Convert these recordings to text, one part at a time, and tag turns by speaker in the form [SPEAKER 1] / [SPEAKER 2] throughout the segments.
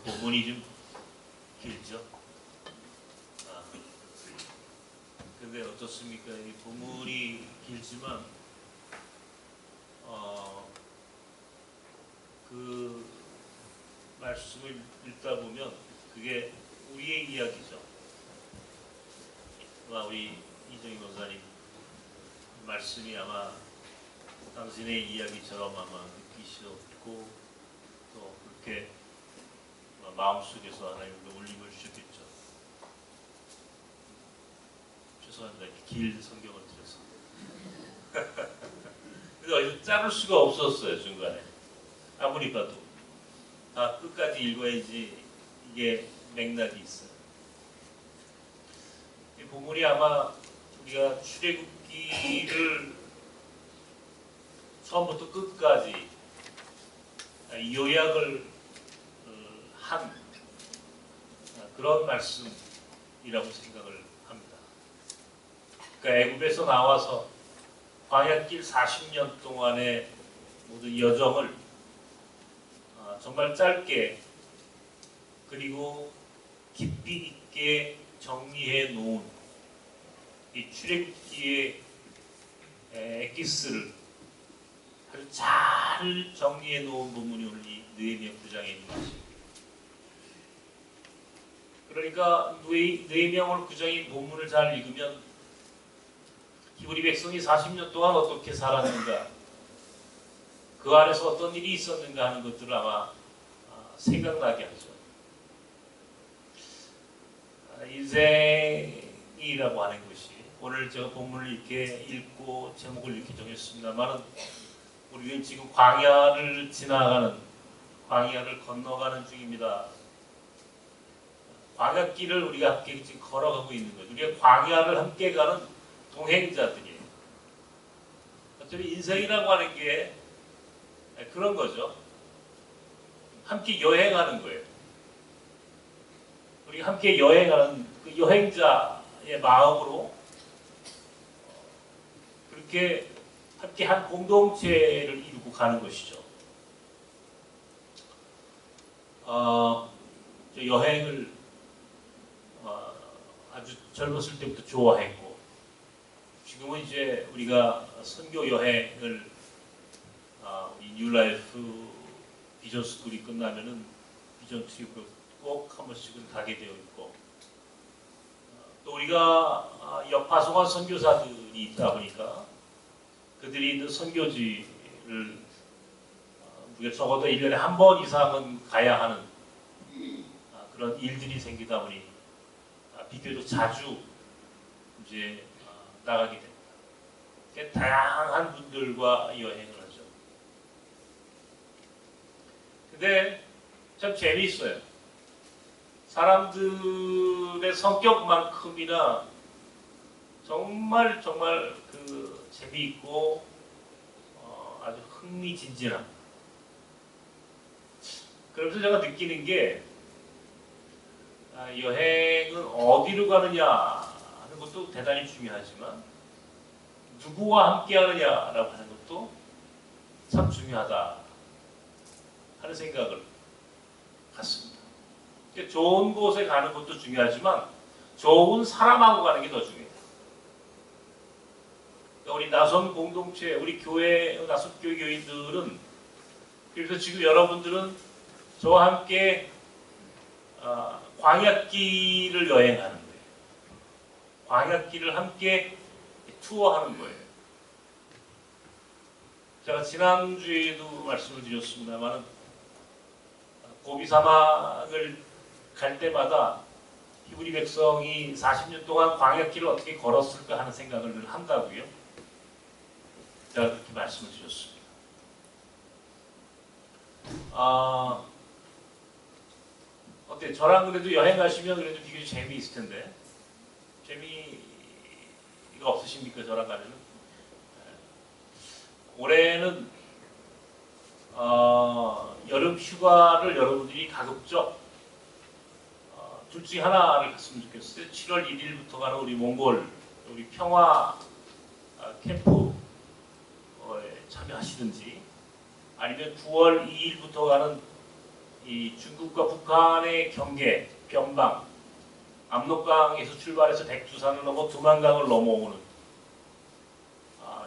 [SPEAKER 1] 본문이 좀 길죠. 근데 어떻습니까? 이 본문이 길지만 그 말씀을 읽다 보면 그게 우리의 이야기죠. 아마 우리 이정희 권사님 말씀이 아마 당신의 이야기처럼 아마 느끼셨고 또 그렇게 마음속에서 하나님께 울림을 주셨겠죠. 죄송합니다. 이렇게 길 성경을 드렸습니다. 그래서 자를 수가 없었어요. 중간에 아무리 봐도 다 끝까지 읽어야지 이게 맥락이 있어요. 이 본문이 아마 우리가 출애굽기를 처음부터 끝까지 요약을 한 그런 말씀이라고 생각을 합니다. 그러니까 애굽에서 나와서 광야길 40년 동안의 모든 여정을 정말 짧게 그리고 깊이 있게 정리해 놓은 이 출애굽기의 엑기스를 아주 잘 정리해 놓은 본문이 오늘 이 느헤미야 9장에 있는 것입니다. 그러니까 느헤미야 오늘 9장의 본문을 잘 읽으면 히브리 백성이 40년 동안 어떻게 살았는가, 그 안에서 어떤 일이 있었는가 하는 것들을 아마 생각나게 하죠. 인생이라고 하는 것이 오늘 제가 본문을 이렇게 읽고 제목을 이렇게 정했습니다만 우리는 지금 광야를 지나가는, 광야를 건너가는 중입니다. 광야길을 우리가 함께 지금 걸어가고 있는 거죠. 우리가 광야를 함께 가는 동행자들이에요. 어차피 인생이라고 하는 게 그런 거죠. 함께 여행하는 거예요. 우리 함께 여행하는 그 여행자의 마음으로 그렇게 함께 한 공동체를 이루고 가는 것이죠. 여행을 아주 젊었을 때부터 좋아했고 지금은 이제 우리가 선교 여행을 이 뉴라이프 비전 스쿨이 끝나면은 비전 트립으로 꼭 한 번씩은 가게 되어 있고 또 우리가 역파송한 선교사들이 있다 보니까 그들이 있는 선교지를 우리가 적어도 1년에 한 번 이상은 가야 하는 그런 일들이 생기다 보니 비교적 자주 이제 나가게 됩니다. 다양한 분들과 여행을 하죠. 근데 참 재미있어요. 사람들의 성격만큼이나 정말 그 재미있고 아주 흥미진진한. 그러면서 제가 느끼는 게 여행은 어디로 가느냐 하는 것도 대단히 중요하지만 누구와 함께 하느냐라고 하는 것도 참 중요하다 하는 생각을 갖습니다. 좋은 곳에 가는 것도 중요하지만 좋은 사람하고 가는 게 더 중요해요. 그러니까 우리 나선 공동체, 우리 교회, 나선 교회 교인들은 그래서 지금 여러분들은 저와 함께 광야길을 여행하는 거예요. 광야길을 함께 투어하는 거예요. 제가 지난주에도 말씀을 드렸습니다만 고비 사막을 갈 때마다 히브리 백성이 40년 동안 광야길을 어떻게 걸었을까 하는 생각을 늘 한다고요. 제가 그렇게 말씀을 드렸습니다. 어때? 저랑 그래도 여행 가시면 그래도 비교적 재미있을 텐데 재미가 없으십니까? 저랑 가면은 올해는 여름 휴가를 여러분들이 가급적 둘 중에 하나를 갔으면 좋겠어요. 7월 1일부터 가는 우리 몽골, 우리 평화 캠프에 참여하시든지 아니면 9월 2일부터 가는 이 중국과 북한의 경계, 변방, 압록강에서 출발해서 백두산을 넘어 두만강을 넘어오는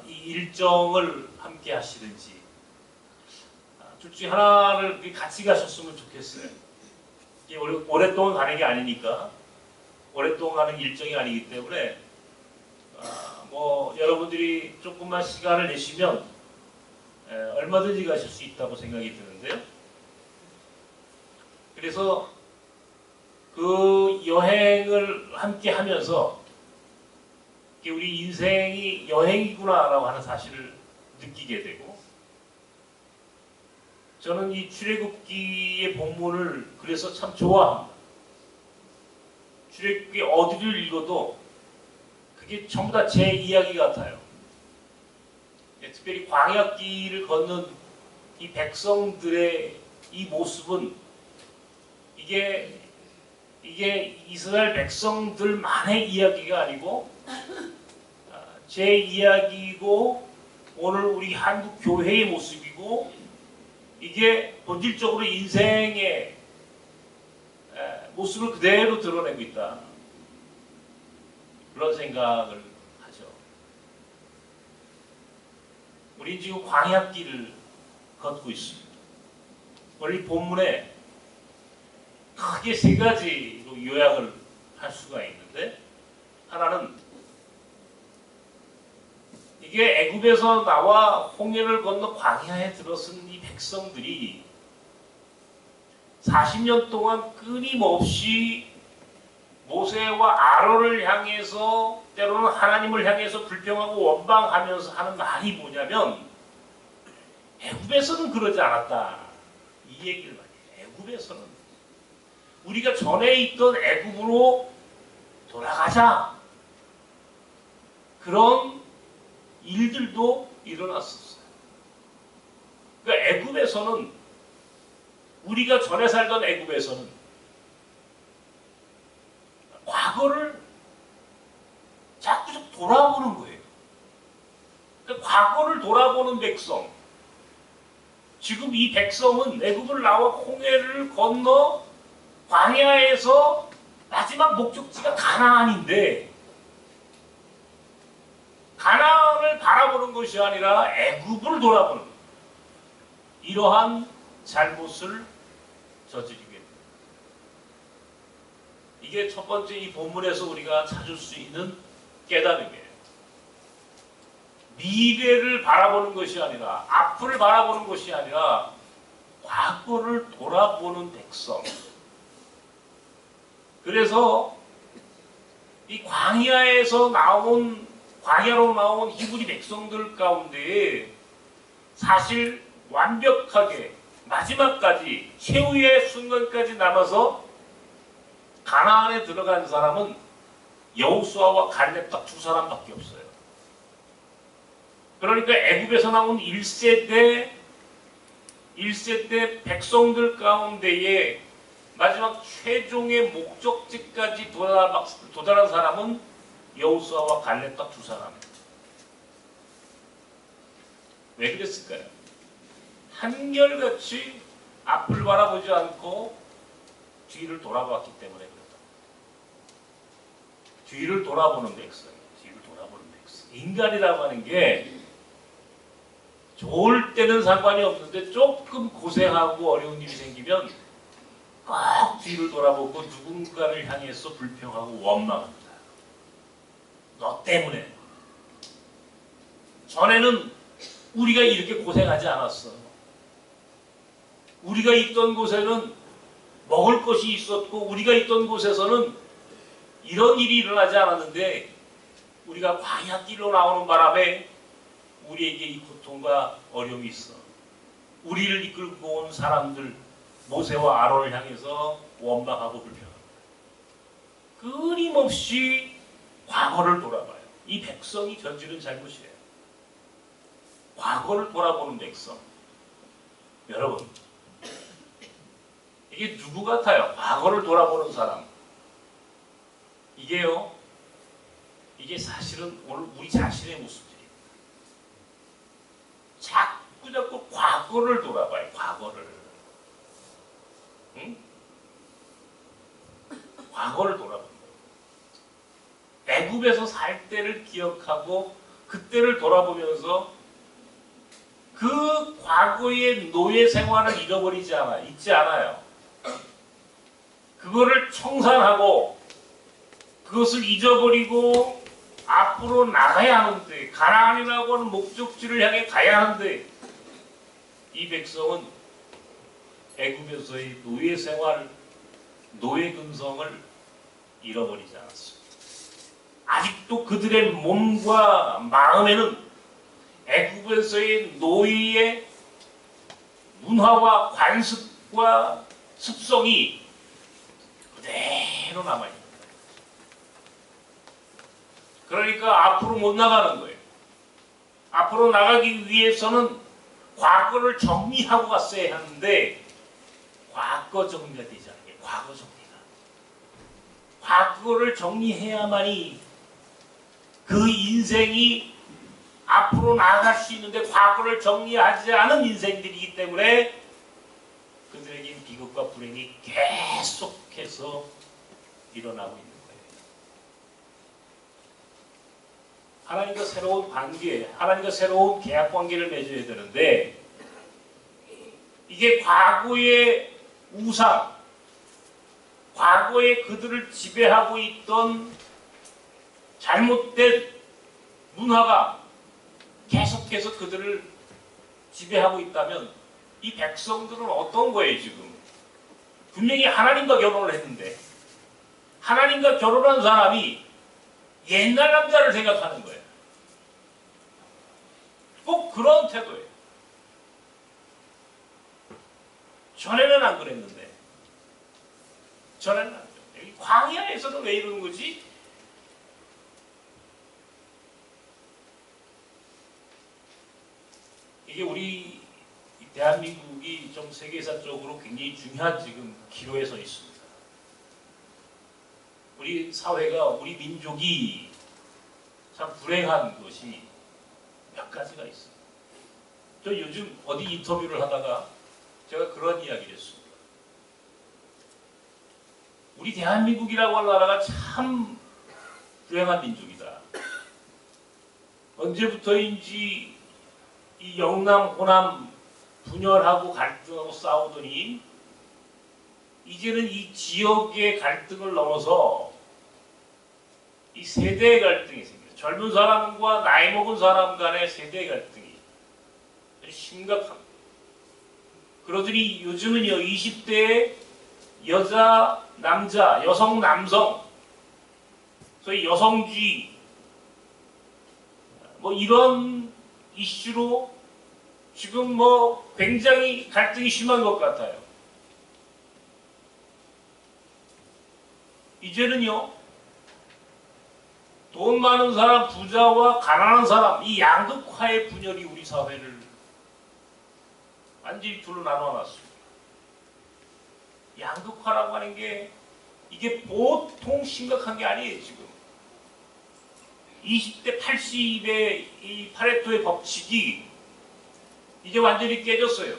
[SPEAKER 1] 이 일정을 함께 하시든지 둘 중에 하나를 같이 가셨으면 좋겠어요. 이게 오랫동안 가는 게 아니니까, 오랫동안 가는 일정이 아니기 때문에 뭐 여러분들이 조금만 시간을 내시면 얼마든지 가실 수 있다고 생각이 드는데요. 그래서 그 여행을 함께 하면서 우리 인생이 여행이구나라고 하는 사실을 느끼게 되고, 저는 이 출애굽기의 본문을 그래서 참 좋아합니다. 출애굽기 어디를 읽어도 그게 전부 다 제 이야기 같아요. 특별히 광야길을 걷는 이 백성들의 이 모습은 이게 이스라엘 백성들만의 이야기가 아니고 제 이야기고, 오늘 우리 한국 교회의 모습이고, 이게 본질적으로 인생의 모습을 그대로 드러내고 있다, 그런 생각을 하죠. 우리 지금 광야길을 걷고 있습니다. 오늘 이 본문에 크게 세 가지로 요약을 할 수가 있는데, 하나는 이게 애굽에서 나와 홍해를 건너 광야에 들어선 이 백성들이 40년 동안 끊임없이 모세와 아론을 향해서, 때로는 하나님을 향해서 불평하고 원망하면서 하는 말이 뭐냐면, 애굽에서는 그러지 않았다, 이 얘기를 많이 해요. 애굽에서는 우리가 전에 있던 애굽으로 돌아가자, 그런 일들도 일어났었어요. 그러니까 애굽에서는, 우리가 전에 살던 애굽에서는 과거를 자꾸 돌아보는 거예요. 그러니까 과거를 돌아보는 백성. 지금 이 백성은 애굽을 나와 홍해를 건너 광야에서 마지막 목적지가 가나안인데, 가나안을 바라보는 것이 아니라 애굽을 돌아보는 것. 이러한 잘못을 저지르게 됩니다. 이게 첫 번째 이 본문에서 우리가 찾을 수 있는 깨달음이에요. 미래를 바라보는 것이 아니라, 앞을 바라보는 것이 아니라 과거를 돌아보는 백성. 그래서 이 광야로 나온 히브리 백성들 가운데 사실 완벽하게 마지막까지, 최후의 순간까지 남아서 가나안에 들어간 사람은 여호수아와 갈렙 딱 두 사람밖에 없어요. 그러니까 애굽에서 나온 1세대 백성들 가운데에 마지막 최종의 목적지까지 도달한 사람은 여호수아와 갈렙 딱 두 사람입니다. 왜 그랬을까요? 한결같이 앞을 바라보지 않고 뒤를 돌아봤기 때문에 그렇다. 뒤를 돌아보는 백성. 인간이라고 하는 게 좋을 때는 상관이 없는데 조금 고생하고 어려운 일이 생기면 꼭 뒤를 돌아보고 누군가를 향해서 불평하고 원망합니다. 너 때문에. 전에는 우리가 이렇게 고생하지 않았어. 우리가 있던 곳에는 먹을 것이 있었고, 우리가 있던 곳에서는 이런 일이 일어나지 않았는데, 우리가 광야길로 나오는 바람에 우리에게 이 고통과 어려움이 있어. 우리를 이끌고 온 사람들, 모세와 아론을 향해서 원망하고 불평합니다. 끊임없이 과거를 돌아봐요. 이 백성이 저지른 잘못이에요. 과거를 돌아보는 백성. 여러분, 이게 누구 같아요? 과거를 돌아보는 사람. 이게 사실은 오늘 우리 자신의 모습들이에요. 자꾸 과거를 돌아봐요. 과거를. 응? 과거를 돌아본다. 애굽에서 살 때를 기억하고 그때를 돌아보면서 그 과거의 노예 생활을 잊지 않아요. 그거를 청산하고 그것을 잊어버리고 앞으로 나가야 하는데, 가나안이라고 하는 목적지를 향해 가야 하는데, 이 백성은 애굽에서의 노예 생활, 노예 근성을 잃어버리지 않았습니다. 아직도 그들의 몸과 마음에는 애굽에서의 노예의 문화와 관습과 습성이 그대로 남아있습니다. 그러니까 앞으로 못 나가는 거예요. 앞으로 나가기 위해서는 과거를 정리하고 갔어야 하는데, 과거 정리가 되지 않는 게 과거 정리가. 과거를 정리해야만이 그 인생이 앞으로 나아갈 수 있는데, 과거를 정리하지 않은 인생들이기 때문에 그들에겐 비극과 불행이 계속해서 일어나고 있는 거예요. 하나님과 새로운 관계, 하나님과 새로운 계약 관계를 맺어야 되는데, 이게 과거의 우상, 과거에 그들을 지배하고 있던 잘못된 문화가 계속해서 그들을 지배하고 있다면, 이 백성들은 어떤 거예요, 지금? 분명히 하나님과 결혼을 했는데, 하나님과 결혼한 사람이 옛날 남자를 생각하는 거예요. 꼭 그런 태도예요. 전에는 안 그랬는데. 전에는 안 그랬는데. 이 광야에서는 왜 이러는 거지? 이게 우리 대한민국이 좀 세계사적으로 굉장히 중요한 지금 기로에 서 있습니다. 우리 사회가, 우리 민족이 참 불행한 것이 몇 가지가 있어요. 저 요즘 어디 인터뷰를 하다가 제가 그런 이야기를 했습니다. 우리 대한민국이라고 하는 나라가 참 불행한 민족이다. 언제부터인지 이 영남, 호남 분열하고 갈등하고 싸우더니 이제는 이 지역의 갈등을 넘어서 이 세대의 갈등이 생겨요. 젊은 사람과 나이 먹은 사람 간의 세대의 갈등이 심각합니다. 그러더니 요즘은요, 20대의 여자, 남자, 여성, 남성, 소위 여성주의, 뭐 이런 이슈로 지금 뭐 굉장히 갈등이 심한 것 같아요. 이제는요, 돈 많은 사람, 부자와 가난한 사람, 이 양극화의 분열이 우리 사회를 완전히 둘로 나눠놨습니다. 양극화라고 하는 게 이게 보통 심각한 게 아니에요, 지금. 20대 80의 이 파레토의 법칙이 이제 완전히 깨졌어요.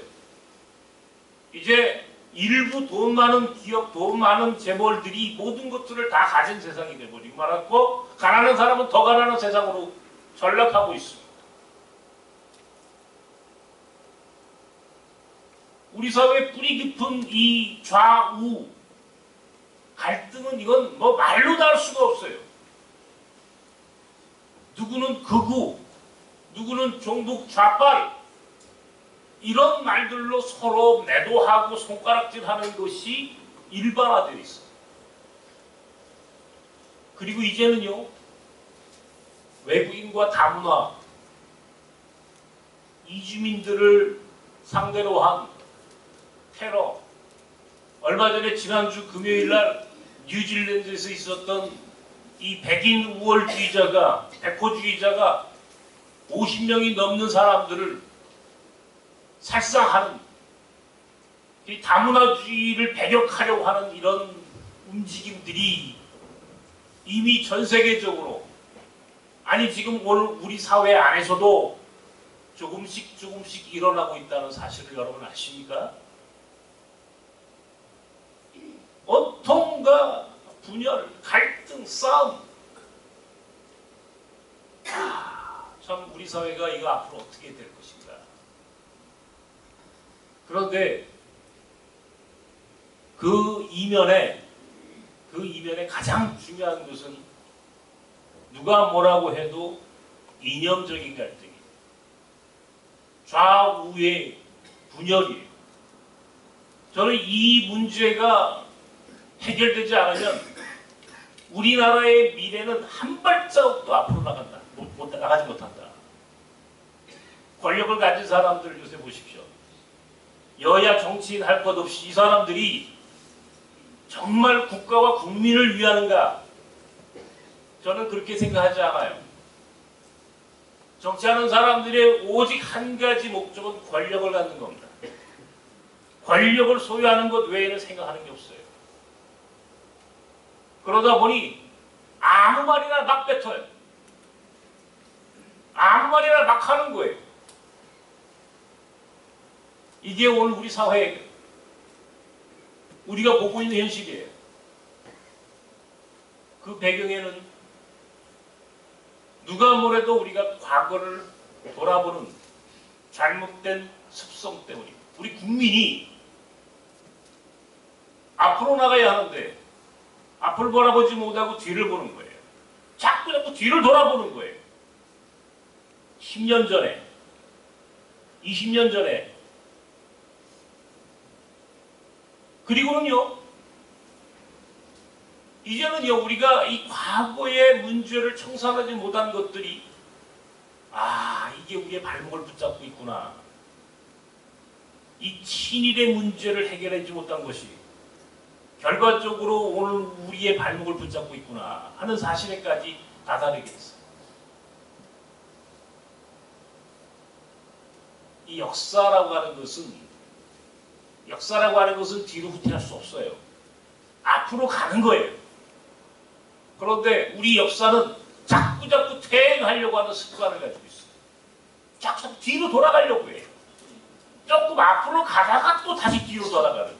[SPEAKER 1] 이제 일부 돈 많은 기업, 돈 많은 재벌들이 모든 것들을 다 가진 세상이 돼버리고 말았고, 가난한 사람은 더 가난한 세상으로 전락하고 있습니다. 우리 사회의 뿌리 깊은 이 좌우 갈등은 이건 뭐 말로 다 할 수가 없어요. 누구는 극우, 누구는 종북 좌빨, 이런 말들로 서로 매도하고 손가락질하는 것이 일반화되어 있어요. 그리고 이제는요, 외국인과 다문화, 이주민들을 상대로 한 테러, 얼마 전에 지난주 금요일 날 뉴질랜드에서 있었던 이 백인 우월주의자가, 백호주의자가 50명이 넘는 사람들을 살상하는, 이 다문화주의를 배격하려고 하는 이런 움직임들이 이미 전 세계적으로, 아니 지금 오늘 우리 사회 안에서도 조금씩 일어나고 있다는 사실을 여러분 아십니까? 온통과 분열, 갈등, 싸움. 참 우리 사회가 이거 앞으로 어떻게 될 것인가. 그런데 그 이면에 가장 중요한 것은 누가 뭐라고 해도 이념적인 갈등이, 좌우의 분열이에요. 저는 이 문제가 해결되지 않으면 우리나라의 미래는 한 발자국도 앞으로 나가지 못한다. 권력을 가진 사람들을 요새 보십시오. 여야 정치인 할 것 없이 이 사람들이 정말 국가와 국민을 위하는가? 저는 그렇게 생각하지 않아요. 정치하는 사람들의 오직 한 가지 목적은 권력을 갖는 겁니다. 권력을 소유하는 것 외에는 생각하는 게 없어요. 그러다 보니 아무 말이나 막 뱉어요. 아무 말이나 막 하는 거예요. 이게 오늘 우리 사회에 우리가 보고 있는 현실이에요. 그 배경에는 누가 뭐래도 우리가 과거를 돌아보는 잘못된 습성 때문입니다. 우리 국민이 앞으로 나가야 하는데 앞을 바라보지 못하고 뒤를 보는 거예요. 자꾸 뒤를 돌아보는 거예요. 10년 전에, 20년 전에, 그리고는요, 이제는요, 우리가 이 과거의 문제를 청산하지 못한 것들이, 이게 우리의 발목을 붙잡고 있구나. 이 친일의 문제를 해결하지 못한 것이 결과적으로 오늘 우리의 발목을 붙잡고 있구나 하는 사실에까지 다다르게 했어요. 이 역사라고 하는 것은 뒤로 후퇴할 수 없어요. 앞으로 가는 거예요. 그런데 우리 역사는 자꾸 퇴행하려고 하는 습관을 가지고 있어요. 자꾸 뒤로 돌아가려고 해요. 조금 앞으로 가다가 또 다시 뒤로 돌아가는 거예요.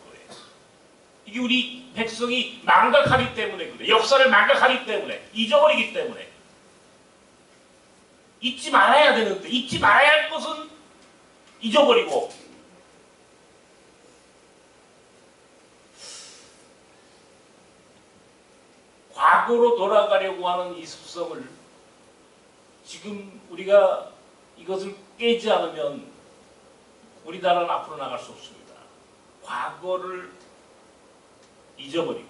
[SPEAKER 1] 이게 우리 백성이 망각하기 때문에 그래요. 역사를 망각하기 때문에, 잊어버리기 때문에. 잊지 말아야 되는데, 잊지 말아야 할 것은 잊어버리고, 과거로 돌아가려고 하는 이 습성을 지금 우리가 이것을 깨지 않으면 우리나라는 앞으로 나갈 수 없습니다. 과거를 잊어버리고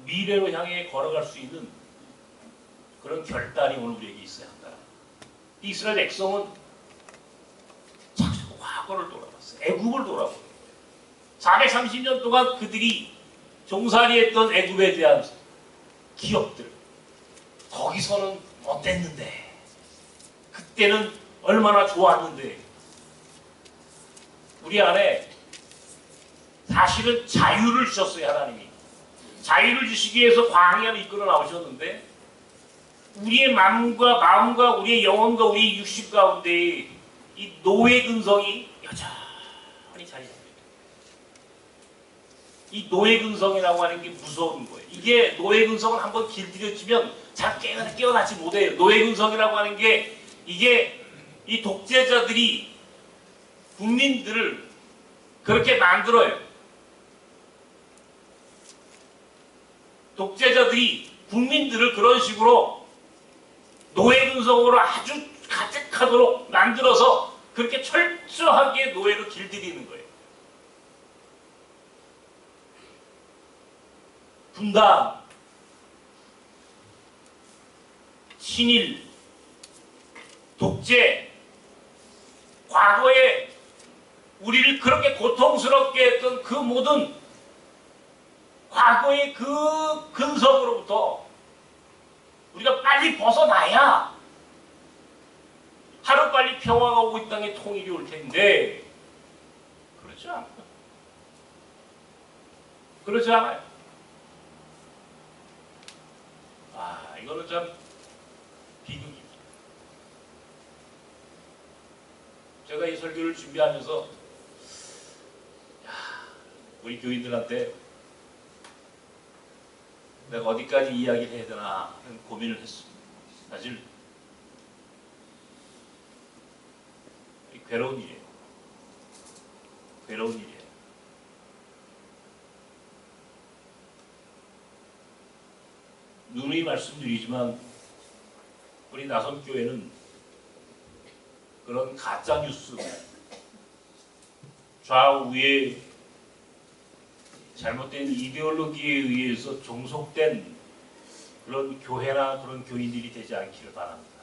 [SPEAKER 1] 미래로 향해 걸어갈 수 있는 그런 결단이 오늘 우리에게 있어야 한다. 이스라엘 백성은 자꾸 과거를 돌아봤어요. 애굽을 돌아보는 거예요. 430년 동안 그들이 종살이했던 애굽에 대한 기억들, 거기서는 어땠는데, 그때는 얼마나 좋았는데, 우리 안에 사실은 자유를 주셨어요. 하나님이 자유를 주시기 위해서 광야를 이끌어 나오셨는데, 우리의 마음과 우리의 영혼과 우리의 육신 가운데 이 노예 근성이 여전히 자리 잡혀요. 이 노예 근성이라고 하는 게 무서운 거예요. 이게 노예 근성을 한번 길들여지면 잘 깨어나지 못해요. 노예 근성이라고 하는 게, 이게 이 독재자들이 국민들을 그렇게 만들어요. 독재자들이 국민들을 그런 식으로 노예 근성으로 아주 가득하도록 만들어서 그렇게 철저하게 노예로 길들이는 거예요. 분단, 친일, 독재, 과거에 우리를 그렇게 고통스럽게 했던 그 모든 과거의 그 근성으로부터 우리가 빨리 벗어나야 하루빨리 평화가 오고 이 땅에 통일이 올 텐데, 그렇지 않아요. 그렇지 않아요. 이거는 참 비극입니다. 제가 이 설교를 준비하면서 우리 교인들한테 내가 어디까지 이야기를 해야 되나 하는 고민을 했습니다. 사실 괴로운 일이에요. 괴로운 일이에요. 누누이 말씀드리지만 우리 나선교회는 그런 가짜뉴스, 좌우에 잘못된 이데올로기에 의해서 종속된 그런 교회나 그런 교인들이 되지 않기를 바랍니다.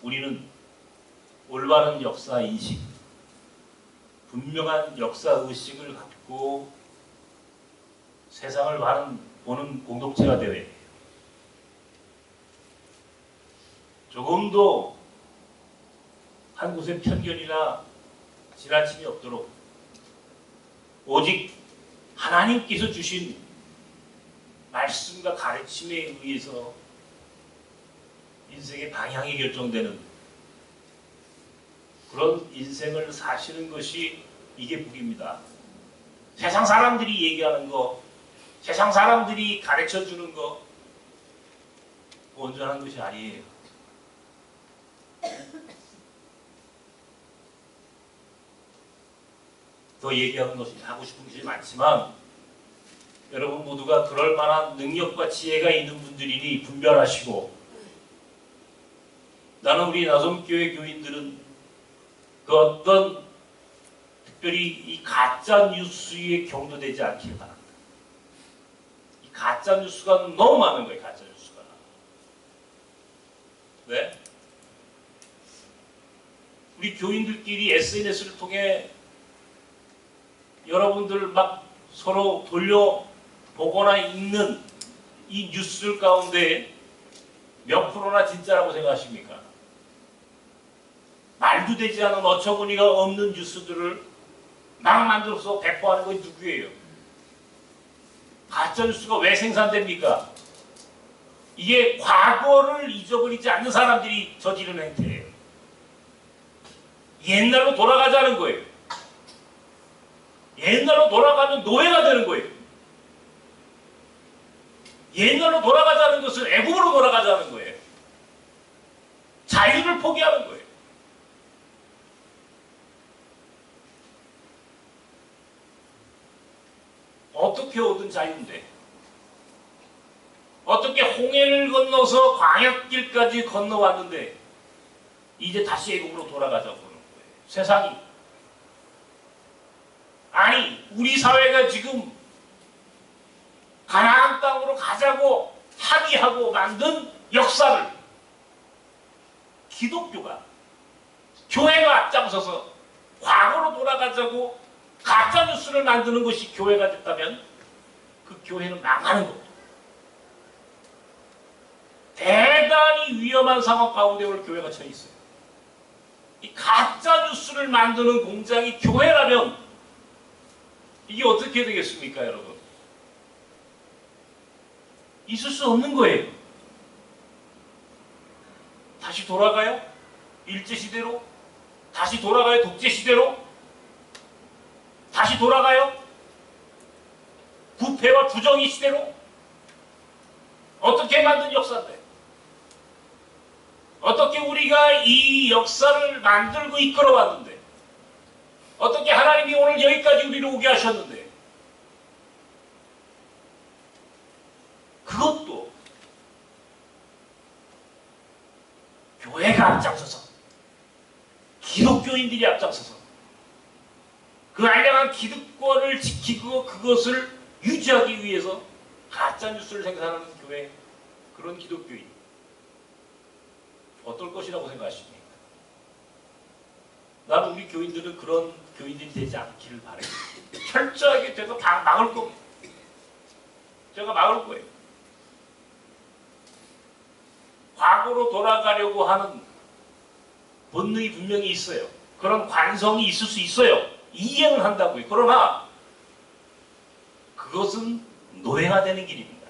[SPEAKER 1] 우리는 올바른 역사 인식, 분명한 역사 의식을 갖고 세상을 보는 공동체가 되어야 해요. 조금도 한 곳에 편견이나 지나침이 없도록 오직 하나님께서 주신 말씀과 가르침에 의해서 인생의 방향이 결정되는 그런 인생을 사시는 것이 이게 복입니다. 세상 사람들이 얘기하는 거, 세상 사람들이 가르쳐주는 거 온전한 것이 아니에요. 더 얘기하고 싶은 것이 많지만 여러분 모두가 그럴 만한 능력과 지혜가 있는 분들이니 분별하시고, 나는 우리 나섬교회 교인들은 그 어떤 특별히 이 가짜 뉴스에 경도되지 않길 바랍니다. 이 가짜 뉴스가 너무 많은 거예요. 가짜 뉴스가. 네? 우리 교인들끼리 SNS를 통해 여러분들 막 서로 돌려보거나 읽는 이 뉴스들 가운데 몇 프로나 진짜라고 생각하십니까? 말도 되지 않은 어처구니가 없는 뉴스들을 막 만들어서 배포하는 건 누구예요? 가짜뉴스가 왜 생산됩니까? 이게 과거를 잊어버리지 않는 사람들이 저지르는 행태예요. 옛날로 돌아가자는 거예요. 옛날로 돌아가면 노예가 되는 거예요. 옛날로 돌아가자는 것은 애국으로 돌아가자는 거예요. 자유를 포기하는 거예요. 어떻게 얻은 자유인데? 어떻게 홍해를 건너서 광야길까지 건너왔는데 이제 다시 애국으로 돌아가자고 하는 거예요. 세상이. 아니, 우리 사회가 지금 가나안 땅으로 가자고 합의하고 만든 역사를 기독교가, 교회가 앞장서서 과거로 돌아가자고 가짜뉴스를 만드는 것이 교회가 됐다면 그 교회는 망하는 겁니다. 대단히 위험한 상황 가운데 오늘 교회가 처해 있어요. 이 가짜뉴스를 만드는 공장이 교회라면 이게 어떻게 되겠습니까, 여러분? 있을 수 없는 거예요. 다시 돌아가요? 일제시대로? 다시 돌아가요? 독재시대로? 다시 돌아가요? 부패와 부정의 시대로? 어떻게 만든 역사인데? 어떻게 우리가 이 역사를 만들고 이끌어왔는데? 어떻게 하나님이 오늘 여기까지 우리를 오게 하셨는데? 그것도 교회가 앞장서서, 기독교인들이 앞장서서 그 알량한 기득권을 지키고 그것을 유지하기 위해서 가짜뉴스를 생산하는 교회, 그런 기독교인 어떨 것이라고 생각하십니까? 나는 우리 교인들은 그런 교인들이 되지 않기를 바랍니다. 철저하게 제가 다 막을 겁니다. 제가 막을 거예요. 과거로 돌아가려고 하는 본능이 분명히 있어요. 그런 관성이 있을 수 있어요. 이해는 한다고요. 그러나 그것은 노예가 되는 길입니다.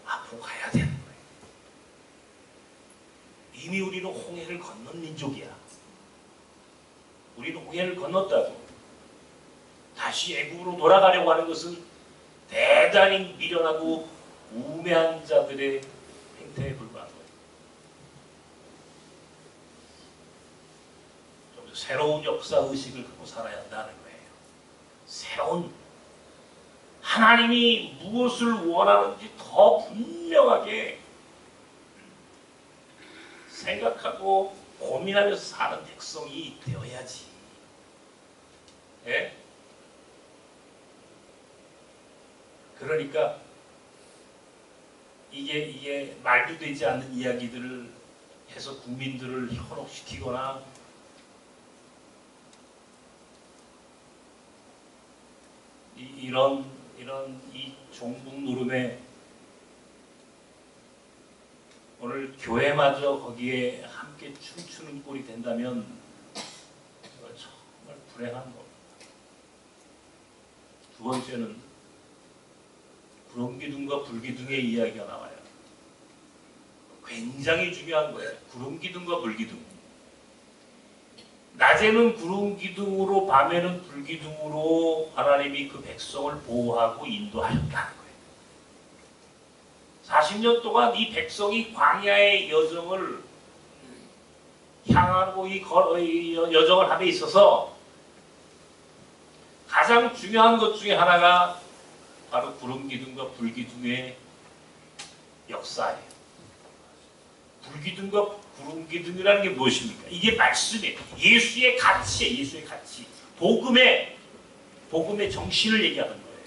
[SPEAKER 1] 앞으로 가야 되는 거예요. 이미 우리는 홍해를 건넌 민족이야. 우리는 홍해를 건넜다고 다시 애굽으로 돌아가려고 하는 것은 대단히 미련하고 우매한 자들의 행태에 불과한 거예요. 좀 더 새로운 역사 의식을 갖고 살아야 한다는 거예요. 새로운 하나님이 무엇을 원하는지 더 분명하게 생각하고 고민하면서 사는 백성이 되어야지. 예? 그러니까 이게 말도 되지 않는 이야기들을 해서 국민들을 현혹시키거나 이런 이 종북 노름에 오늘 교회마저 거기에 함께 춤추는 꼴이 된다면 정말 불행한 겁니다. 두 번째는 구름기둥과 불기둥의 이야기가 나와요. 굉장히 중요한 거예요. 구름기둥과 불기둥. 낮에는 구름기둥으로 밤에는 불기둥으로 하나님이 그 백성을 보호하고 인도하셨다는 거예요. 40년 동안 이 백성이 광야의 여정을 향하고 이 여정을 함에 있어서 가장 중요한 것 중에 하나가 바로 구름기둥과 불기둥의 역사예요. 불기둥과 구름기둥이라는 게 무엇입니까? 이게 말씀이에요. 예수의 가치예요. 예수의 가치. 복음의 정신을 얘기하는 거예요.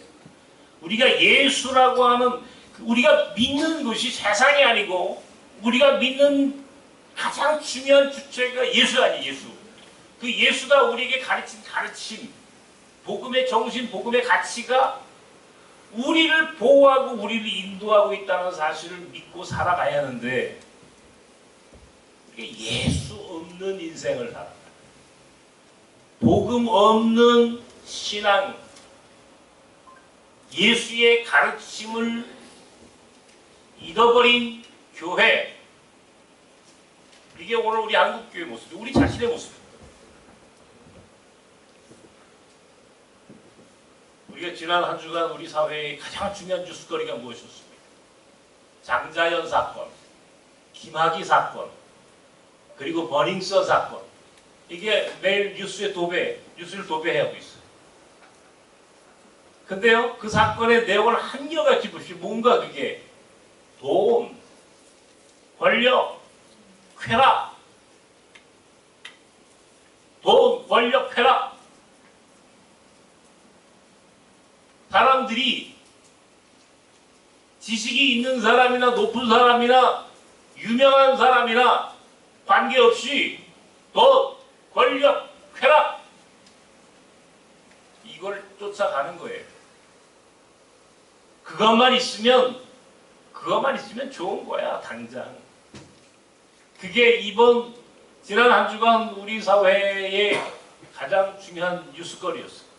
[SPEAKER 1] 우리가 예수라고 하는 우리가 믿는 것이 세상이 아니고 우리가 믿는 가장 중요한 주체가 예수 아니에요. 예수. 그 예수가 우리에게 가르친 가르침, 복음의 정신, 복음의 가치가 우리를 보호하고 우리를 인도하고 있다는 사실을 믿고 살아가야 하는데 예수 없는 인생을 살아가요. 복음 없는 신앙, 예수의 가르침을 잃어버린 교회, 이게 오늘 우리 한국교회 모습이에요. 우리 자신의 모습입니다. 우리가 지난 한 주간 우리 사회의 가장 중요한 뉴스거리가 무엇이었습니까? 장자연 사건, 김학의 사건, 그리고 버닝썬 사건. 이게 매일 뉴스를 도배하고 있어요. 근데요, 그 사건의 내용을 한결같이 보시면 뭔가 그게 돈, 권력, 쾌락, 돈, 권력, 쾌락. 사람들이 지식이 있는 사람이나 높은 사람이나 유명한 사람이나 관계없이 돈, 권력, 쾌락 이걸 쫓아가는 거예요. 그것만 있으면 좋은 거야, 당장. 그게 지난 한 주간 우리 사회의 가장 중요한 뉴스거리였어요.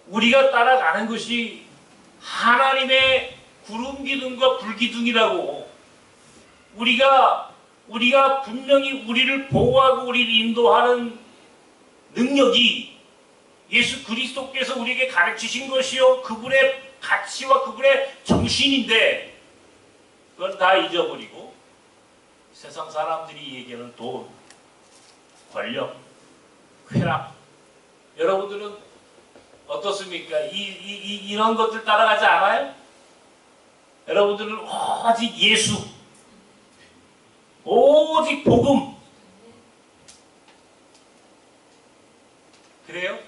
[SPEAKER 1] 우리가 따라가는 것이 하나님의 구름기둥과 불기둥이라고. 우리가 분명히 우리를 보호하고 우리를 인도하는 능력이 예수 그리스도께서 우리에게 가르치신 것이요, 그분의 가치와 그분의 정신인데 그건 다 잊어버리고 세상 사람들이 얘기하는 돈, 권력, 쾌락. 여러분들은 어떻습니까? 이런 것들 따라가지 않아요? 여러분들은 오직 예수, 오직 복음. 그래요?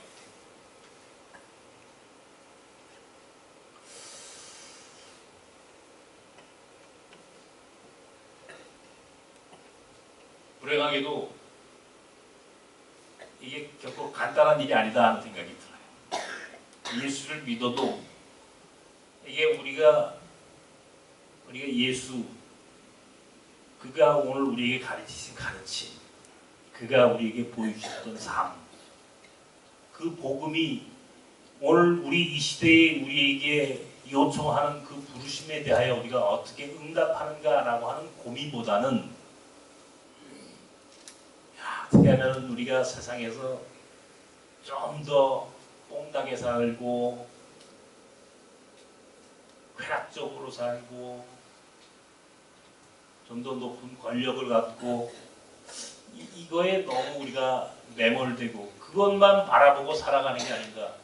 [SPEAKER 1] 불행하게도 이게 결코 간단한 일이 아니다 하는 생각이 들어요. 예수를 믿어도 이게 우리가 예수, 그가 오늘 우리에게 가르치신 가르침, 그가 우리에게 보여주셨던 삶, 그 복음이 오늘 우리 이 시대에 우리에게 요청하는 그 부르심에 대하여 우리가 어떻게 응답하는가라고 하는 고민보다는 어떻게 하면 우리가 세상에서 좀 더 뽕나게 살고 쾌락적으로 살고 좀 더 높은 권력을 갖고 이거에 너무 우리가 매몰되고 그것만 바라보고 살아가는 게 아닌가.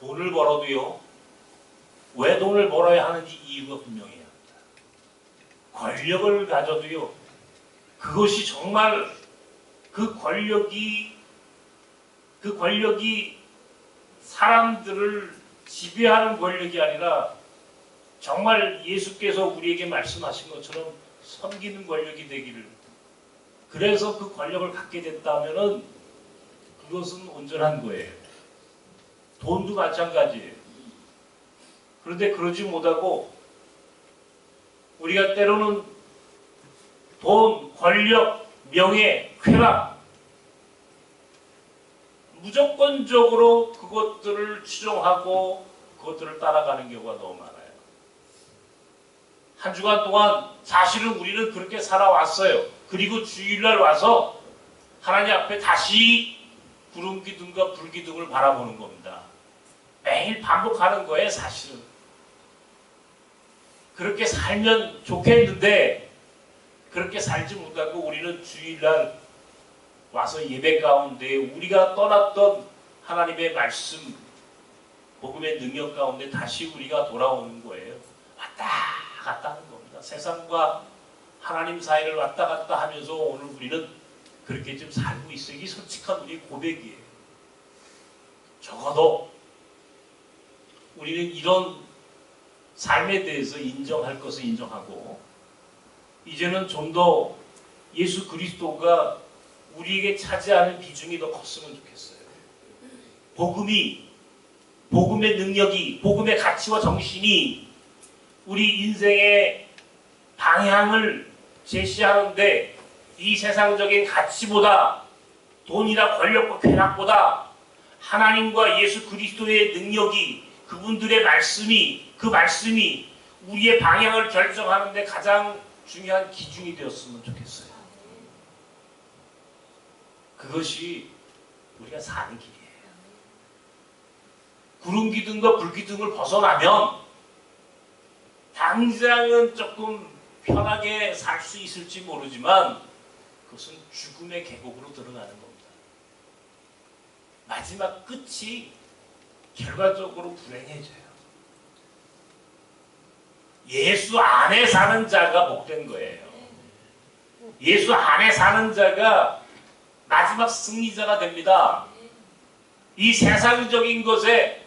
[SPEAKER 1] 돈을 벌어도요, 왜 돈을 벌어야 하는지 이유가 분명해야 합니다. 권력을 가져도요, 그것이 정말 그 권력이 사람들을 지배하는 권력이 아니라 정말 예수께서 우리에게 말씀하신 것처럼 섬기는 권력이 되기를. 그래서 그 권력을 갖게 됐다면은 그것은 온전한 거예요. 돈도 마찬가지예요. 그런데 그러지 못하고 우리가 때로는 돈, 권력, 명예, 쾌락 무조건적으로 그것들을 추종하고 그것들을 따라가는 경우가 너무 많아요. 한 주간 동안 사실은 우리는 그렇게 살아왔어요. 그리고 주일날 와서 하나님 앞에 다시 구름기둥과 불기둥을 바라보는 겁니다. 매일 반복하는 거예요, 사실은. 그렇게 살면 좋겠는데 그렇게 살지 못하고 우리는 주일날 와서 예배 가운데 우리가 떠났던 하나님의 말씀, 복음의 능력 가운데 다시 우리가 돌아오는 거예요. 왔다 갔다 하는 겁니다. 세상과 하나님 사이를 왔다 갔다 하면서 오늘 우리는 그렇게 좀 살고 있어요. 이게 솔직한 우리 고백이에요. 적어도 우리는 이런 삶에 대해서 인정할 것을 인정하고 이제는 좀 더 예수 그리스도가 우리에게 차지하는 비중이 더 컸으면 좋겠어요. 복음의 능력이, 복음의 가치와 정신이 우리 인생의 방향을 제시하는데 이 세상적인 가치보다 돈이나 권력과 쾌락보다 하나님과 예수 그리스도의 능력이 그분들의 말씀이 그 말씀이 우리의 방향을 결정하는데 가장 중요한 기준이 되었으면 좋겠어요. 그것이 우리가 사는 길이에요. 구름기둥과 불기둥을 벗어나면 당장은 조금 편하게 살 수 있을지 모르지만 그것은 죽음의 계곡으로 들어가는 겁니다. 마지막 끝이 결과적으로 불행해져요. 예수 안에 사는 자가 복된 거예요. 예수 안에 사는 자가 마지막 승리자가 됩니다. 이 세상적인 것에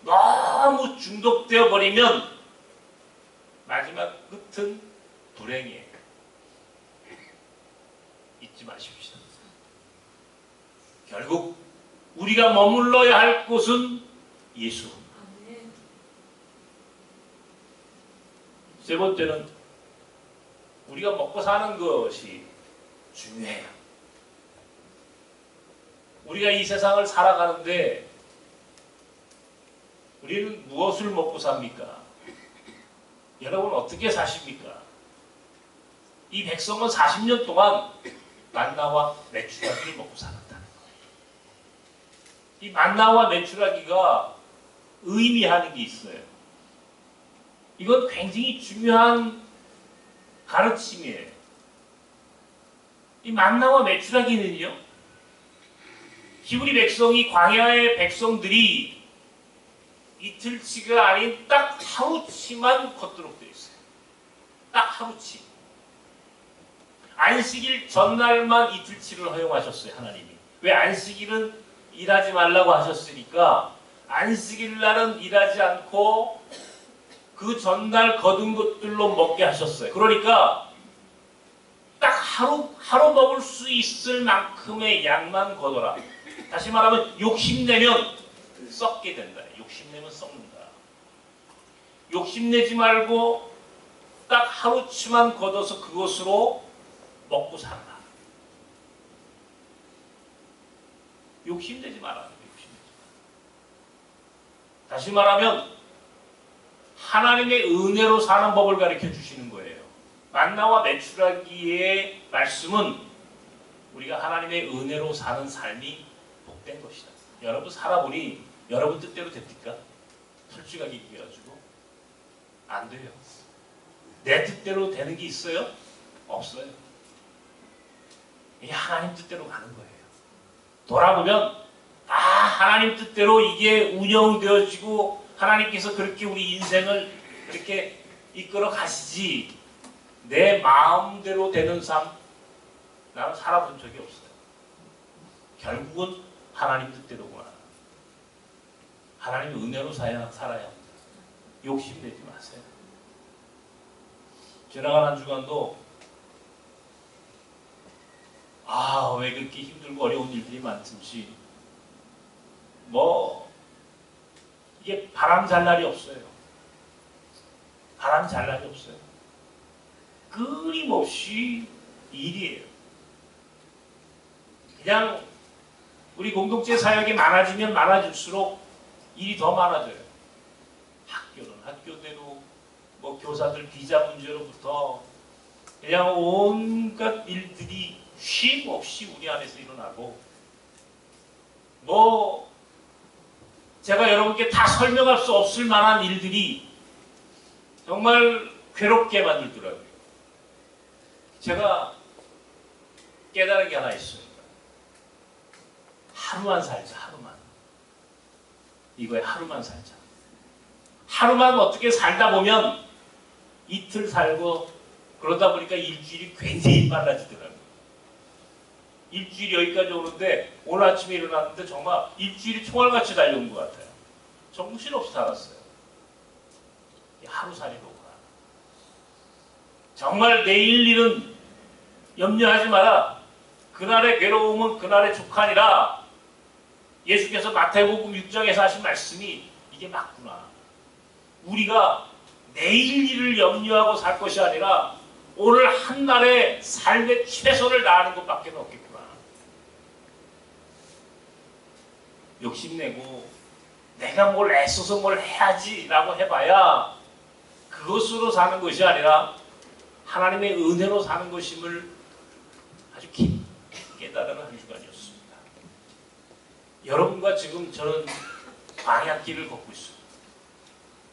[SPEAKER 1] 너무 중독되어 버리면 마지막 끝은 불행이에요. 잊지 마십시오. 결국 우리가 머물러야 할 곳은 예수. 세 번째는 우리가 먹고 사는 것이 중요해요. 우리가 이 세상을 살아가는데 우리는 무엇을 먹고 삽니까? 여러분 어떻게 사십니까? 이 백성은 40년 동안 만나와 메추라기를 먹고 살았다는 거예요. 이 만나와 메추라기가 의미하는 게 있어요. 이건 굉장히 중요한 가르침이에요. 이 만나와 메추라기는요, 히브리 백성이 광야의 백성들이 이틀치가 아닌 딱 하루치만 걷도록 되어 있어요. 딱 하루치. 안식일 전날만 이틀치를 허용하셨어요, 하나님이. 왜? 안식일은 일하지 말라고 하셨으니까 안식일 날은 일하지 않고 그 전날 거둔 것들로 먹게 하셨어요. 그러니까 딱 하루 먹을 수 있을 만큼의 양만 거둬라. 다시 말하면 욕심내면 썩게 된다. 욕심내면 썩는다. 욕심내지 말고 딱 하루치만 걷어서 그것으로 먹고 살라. 욕심내지 마라. 다시 말하면 하나님의 은혜로 사는 법을 가르쳐 주시는 거예요. 만나와 메추라기의 말씀은 우리가 하나님의 은혜로 사는 삶이 복된 것이다. 여러분 살아보니 여러분 뜻대로 됩니까? 솔직하게 얘기해가지고 안 돼요. 내 뜻대로 되는 게 있어요? 없어요. 이게 하나님 뜻대로 가는 거예요. 돌아보면 하나님 뜻대로 이게 운영되어지고 하나님께서 그렇게 우리 인생을 그렇게 이끌어 가시지 내 마음대로 되는 삶 나는 살아본 적이 없어요. 결국은 하나님 뜻대로구나. 하나님의 은혜로 살아야 합니다. 욕심내지 마세요. 지나간 한 주간도 왜 그렇게 힘들고 어려운 일들이 많든지 이게 바람 잘 날이 없어요. 바람 잘 날이 없어요. 끊임없이 일이에요. 그냥 우리 공동체 사역이 많아지면 많아질수록 일이 더 많아져요. 학교는 학교대로 교사들 비자 문제로부터 그냥 온갖 일들이 쉼 없이 우리 안에서 일어나고 제가 여러분께 다 설명할 수 없을 만한 일들이 정말 괴롭게 만들더라고요. 제가 깨달은 게 하나 있습니다. 하루만 살자, 하루만. 이거에 하루만 살자. 하루만 어떻게 살다 보면 이틀 살고 그러다 보니까 일주일이 굉장히 빨라지더라고요. 일주일이 여기까지 오는데 오늘 아침에 일어났는데 정말 일주일이 총알같이 달려온 것 같아요. 정신없이 살았어요. 하루살이로구나. 정말 내일 일은 염려하지 마라. 그날의 괴로움은 그날의 족하니라. 예수께서 마태복음 6장에서 하신 말씀이 이게 맞구나. 우리가 내일 일을 염려하고 살 것이 아니라 오늘 한날의 삶의 최선을 다하는 것밖에 없겠구나. 욕심내고 내가 뭘 애써서 뭘 해야지 라고 해봐야 그것으로 사는 것이 아니라 하나님의 은혜로 사는 것임을 아주 깊이 깨달은 한 주간이었습니다. 여러분과 지금 저는 광야길을 걷고 있습니다.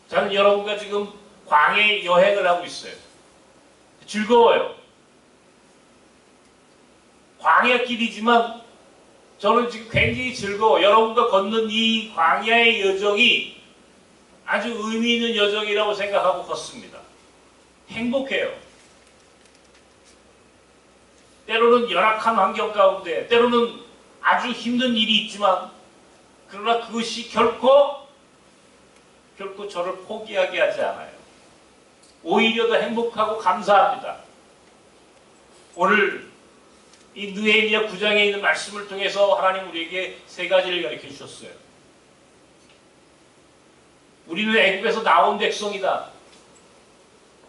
[SPEAKER 1] 저는 여러분과 지금 광야 여행을 하고 있어요. 즐거워요. 광야길이지만 저는 지금 굉장히 즐거워. 여러분과 걷는 이 광야의 여정이 아주 의미 있는 여정이라고 생각하고 걷습니다. 행복해요. 때로는 열악한 환경 가운데, 때로는 아주 힘든 일이 있지만, 그러나 그것이 결코 저를 포기하게 하지 않아요. 오히려 더 행복하고 감사합니다. 오늘 이 느헤미야 9장에 있는 말씀을 통해서 하나님 우리에게 세 가지를 가르쳐 주셨어요. 우리는 애굽에서 나온 백성이다.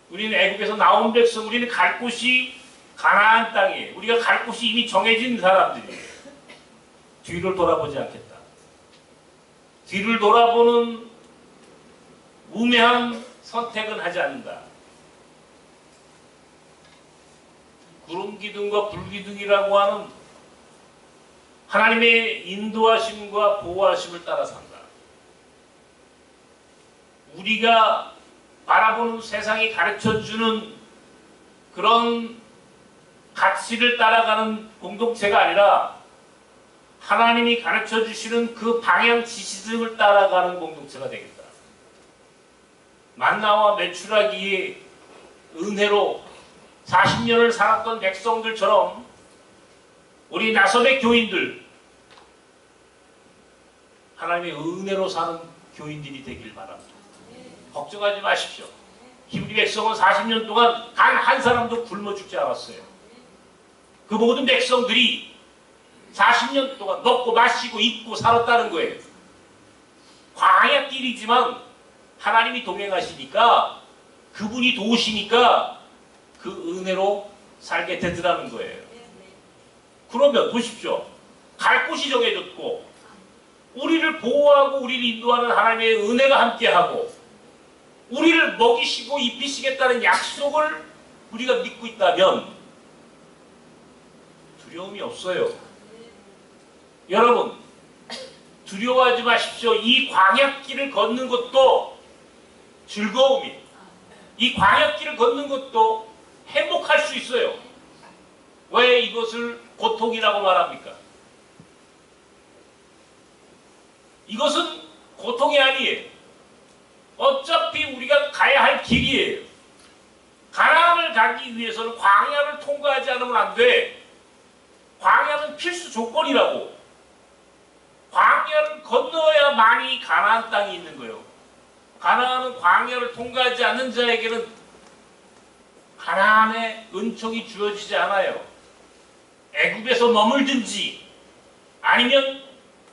[SPEAKER 1] 우리는 애굽에서 나온 백성, 우리는 갈 곳이 가나안 땅이에요. 우리가 갈 곳이 이미 정해진 사람들이에요. 뒤를 돌아보지 않겠다. 뒤를 돌아보는 무매한 선택은 하지 않는다. 구름기둥과 불기둥이라고 하는 하나님의 인도하심과 보호하심을 따라 산다. 우리가 바라보는 세상이 가르쳐주는 그런 가치를 따라가는 공동체가 아니라 하나님이 가르쳐주시는 그 방향 지시등을 따라가는 공동체가 되겠다. 만나와 메추라기의 은혜로 40년을 살았던 백성들처럼 우리 나섬의 교인들, 하나님의 은혜로 사는 교인들이 되길 바랍니다. 걱정하지 마십시오. 히브리 백성은 40년 동안 단 한 사람도 굶어 죽지 않았어요. 그 모든 백성들이 40년 동안 먹고 마시고 입고 살았다는 거예요. 광야길이지만 하나님이 동행하시니까, 그분이 도우시니까 그 은혜로 살게 되더라는 거예요. 그러면 보십시오. 갈 곳이 정해졌고 우리를 보호하고 우리를 인도하는 하나님의 은혜가 함께하고 우리를 먹이시고 입히시겠다는 약속을 우리가 믿고 있다면 두려움이 없어요. 여러분, 두려워하지 마십시오. 이 광야길을 걷는 것도 즐거움이에요. 이 광야길을 걷는 것도 행복할 수 있어요. 왜 이것을 고통이라고 말합니까? 이것은 고통이 아니에요. 어차피 우리가 가야 할 길이에요. 가나안을 가기 위해서는 광야를 통과하지 않으면 안 돼. 광야는 필수 조건이라고. 광야를 건너야만이 가나안 땅이 있는 거예요. 가나안은 광야를 통과하지 않는 자에게는 가나안의 은총이 주어지지 않아요. 애굽에서 머물든지 아니면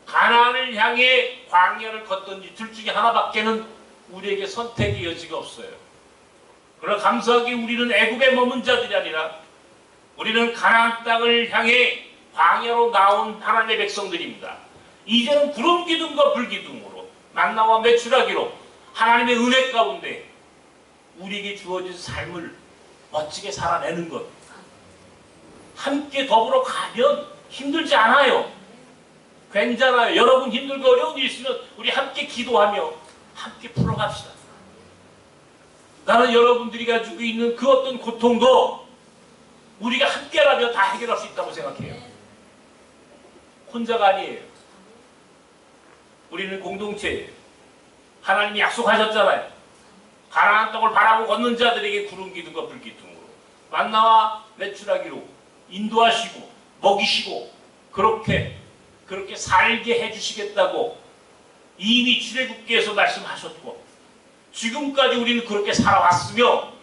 [SPEAKER 1] 가나안을 향해 광야를 걷든지 둘 중에 하나밖에는 우리에게 선택의 여지가 없어요. 그러나 감사하게 우리는 애굽에 머문 자들이 아니라 우리는 가나안 땅을 향해 광야로 나온 하나님의 백성들입니다. 이제는 구름 기둥과 불 기둥으로 만나와 메추라기로 하나님의 은혜 가운데 우리에게 주어진 삶을 멋지게 살아내는 것. 함께 더불어 가면 힘들지 않아요. 괜찮아요. 여러분 힘들고 어려운 일 있으면 우리 함께 기도하며 함께 풀어갑시다. 나는 여러분들이 가지고 있는 그 어떤 고통도 우리가 함께라면 다 해결할 수 있다고 생각해요. 혼자가 아니에요. 우리는 공동체예요. 하나님이 약속하셨잖아요. 가나안 땅을 바라고 걷는 자들에게 구름 기둥과 불 기둥으로 만나와 메추라기로 인도하시고 먹이시고 그렇게 살게 해주시겠다고 이미 출애굽기에서 말씀하셨고 지금까지 우리는 그렇게 살아왔으며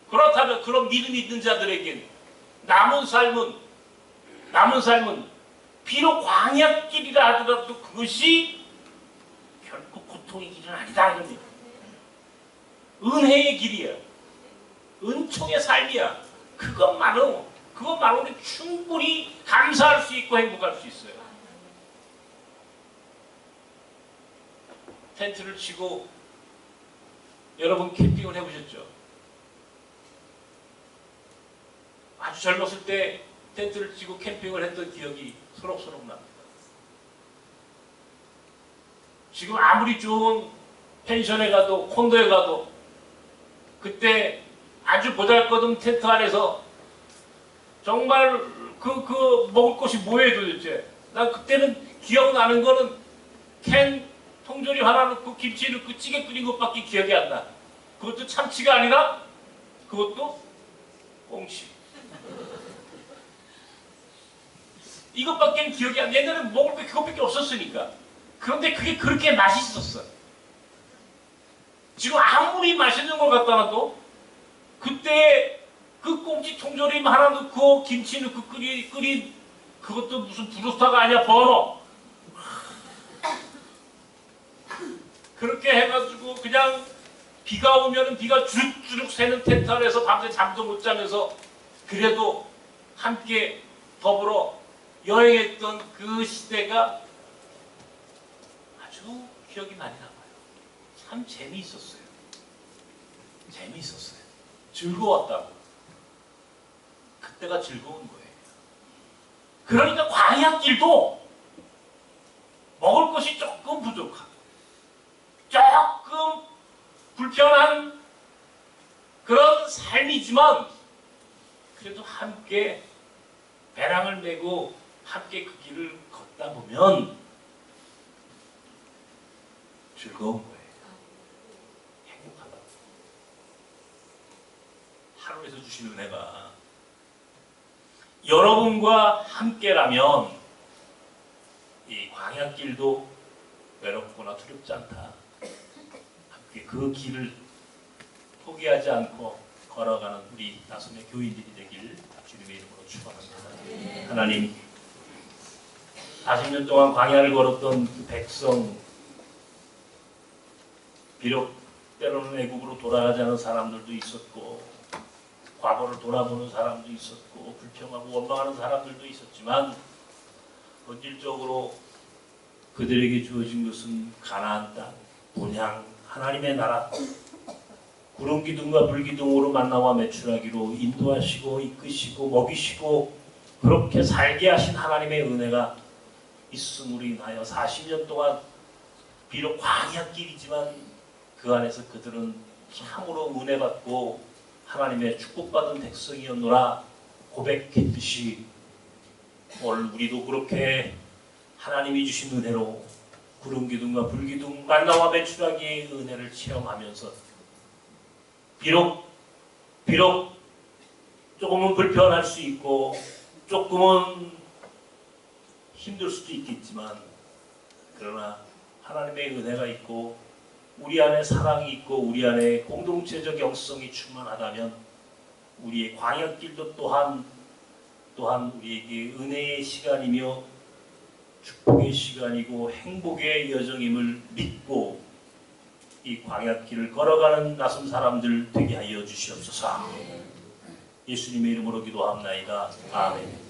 [SPEAKER 1] 그렇다면 그런 믿음이 있는 자들에게는 남은 삶은 비록 광야길이라 하더라도 그것이 결코 고통의 길은 아니다. 이겁니다. 은혜의 길이야. 은총의 삶이야. 그것만으로 우리 충분히 감사할 수 있고 행복할 수 있어요. 텐트를 치고 여러분 캠핑을 해보셨죠? 아주 젊었을 때 텐트를 치고 캠핑을 했던 기억이 소록소록 납니다. 지금 아무리 좋은 펜션에 가도 콘도에 가도 그때 아주 보잘것없는 텐트 안에서 정말 그 먹을 것이 뭐예요 도대체? 난 그때는 기억나는 거는 캔 통조림 하나 넣고 김치 넣고 찌개 끓인 것밖에 기억이 안 나. 그것도 참치가 아니라 그것도 꽁치. 이것밖에는 기억이 안 나. 옛날에 먹을 게 그것밖에 없었으니까. 그런데 그게 그렇게 맛있었어. 지금 아무리 맛있는 걸 갖다 놔도 그때 그 꽁치 통조림 하나 넣고 김치 넣고 끓인 그것도 무슨 브루스타가 아니야 버너. 그렇게 해가지고 그냥 비가 오면은 비가 주룩주룩 새는 텐트 안에서 밤새 잠도 못 자면서 그래도 함께 더불어 여행했던 그 시대가 아주 기억이 많이 남아요. 참 재미있었어요. 즐거웠다고. 그때가 즐거운 거예요. 그러니까 광야길도 먹을 것이 조금 부족하고 조금 불편한 그런 삶이지만 그래도 함께 배낭을 메고 함께 그 길을 걷다 보면 즐거운 거예요. 행복하다. 하루에서 주신 은혜가 여러분과 함께라면 이 광야길도 외롭거나 두렵지 않다. 함께 그 길을 포기하지 않고 걸어가는 우리 나섬의 교인들이 되길 주님의 이름으로 축원합니다. 하나님, 40년 동안 광야를 걸었던 그 백성, 비록 때로는 애국으로 돌아가자는 사람들도 있었고 과거를 돌아보는 사람도 있었고 불평하고 원망하는 사람들도 있었지만 본질적으로 그들에게 주어진 것은 가나안 땅, 본향, 하나님의 나라, 구름 기둥과 불 기둥으로 만나와 메추라기로 인도하시고 이끄시고 먹이시고 그렇게 살게 하신 하나님의 은혜가 있음으로 인하여 40년 동안 비록 광야길이지만 그 안에서 그들은 참으로 은혜받고 하나님의 축복받은 백성이었노라 고백했듯이 오늘 우리도 그렇게 하나님이 주신 은혜로 구름기둥과 불기둥 만나와 메추라기의 은혜를 체험하면서 비록 조금은 불편할 수 있고 조금은 힘들 수도 있겠지만 그러나 하나님의 은혜가 있고 우리 안에 사랑이 있고 우리 안에 공동체적 영성이 충만하다면 우리의 광야길도 또한 우리에게 은혜의 시간이며 축복의 시간이고 행복의 여정임을 믿고 이 광야길을 걸어가는 나선 사람들 되게 하여 주시옵소서. 예수님의 이름으로 기도합나이다. 아멘.